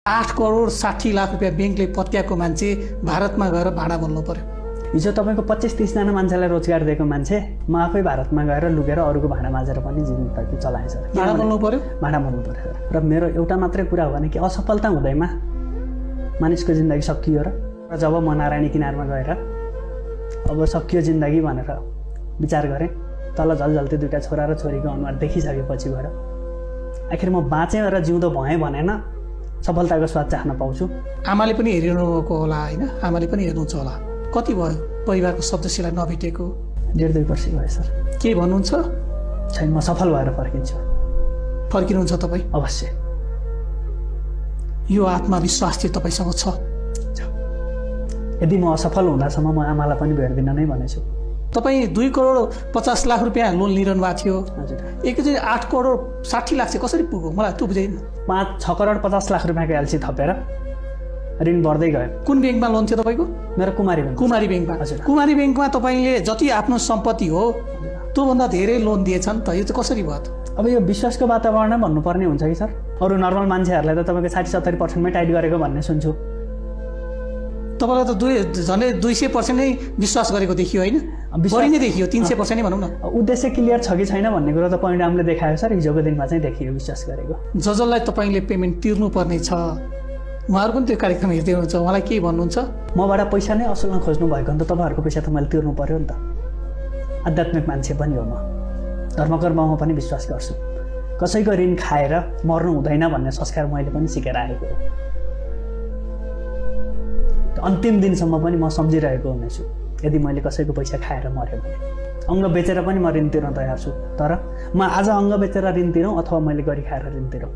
8,60,00,000 रुपियाँ ब्याङ्कले पत्याएको मान्छे भारतमा गएर भाडा बोल्नु पर्यो। हिजो तपाईँको 25-30 जना मान्छेलाई रोजगार दिएको मान्छे म आफै भारतमा गएर लुकेर अरूको भाडा माझेर पनि जिन्दगी चलाएँ सर। भाडा बोल्नु पर्यो। भाडा बोल्नु पर्यो र मेरो एउटा मात्रै कुरा हो भने कि असफलता हुँदैमा मानिसको जिन्दगी सकियो र जब म नारायणी किनारमा गएर अब सकियो जिन्दगी भनेर विचार गरेँ, तल झलझल्ती दुईटा छोरा र छोरीको अनुहार देखिसकेपछि गएर आखिर म बाँचेँ र जिउँदो भएँ भनेन सफलताको स्वाद चाख्न पाउँछु। आमाले पनि हेरिनुभएको होला होइन? आमाले पनि हेर्नुहुन्छ होला। कति भयो परिवारको सदस्यलाई नभेटेको? 1.5-2 वर्ष भयो सर। के भन्नुहुन्छ? छैन, म सफल भएर फर्किन्छु। फर्किनुहुन्छ तपाईँ? अवश्य। यो आत्मविश्वास चाहिँ तपाईँसँग छ? यदि म असफल हुँदासम्म म आमालाई पनि भेट्दिनँ नै भनेछु। तपाईँ 2,50,00,000 रुपियाँ लोन लिइरहनु भएको थियो। हजुर। एकैचोटि 8,60,00,000 चाहिँ कसरी पुग्यो? मलाई त्यो बुझाइदिनु। 6,50,00,000 रुपियाँको एलसी थपेर ऋण बढ्दै गयो। कुन ब्याङ्कमा लोन थियो तपाईँको? मेरो कुमारी ब्याङ्क। कुमारी ब्याङ्कमा। हजुर। कुमारी ब्याङ्कमा तपाईँले जति आफ्नो सम्पत्ति हो त्योभन्दा धेरै लोन दिएछन् त, यो चाहिँ कसरी भयो त? अब यो विश्वासको वातावरण भन्नुपर्ने हुन्छ कि सर। अरू नर्मल मान्छेहरूलाई त तपाईँको 60-70% टाइट गरेको भन्ने सुन्छु। तपाईँलाई त झन्डै 200% नै विश्वास गरेको देखियो होइन? बढी नै देखियो, 300% नै भनौँ न। उद्देश्य क्लियर छ कि छैन भन्ने कुरो त पोइन्ट आमले देखायो सर। हिजोको दिनमा चाहिँ देखियो विश्वास गरेको। जसलाई तपाईँले पेमेन्ट तिर्नुपर्ने छ उहाँहरू पनि त्यो कार्यक्रम हेर्दै हुनुहुन्छ, उहाँलाई के भन्नुहुन्छ? मबाट पैसा नै असुल्न खोज्नु भएको नि त तपाईँहरूको पैसा त मैले तिर्नु पर्यो नि त। आध्यात्मिक मान्छे पनि हो म, धर्मकर्ममा पनि विश्वास गर्छु। कसैको ऋण खाएर मर्नु हुँदैन भन्ने संस्कार मैले पनि सिकेर आएको हो। अन्तिम दिनसम्म पनि म सम्झिरहेको हुनेछु यदि मैले कसैको पैसा खाएर मऱ्यो भने। अङ्ग बेचेर पनि म ऋण तिर्न तयार छु, तर म आज अङ्ग बेचेर ऋण तिरौँ अथवा मैले गरी खाएर ऋण तिरौँ।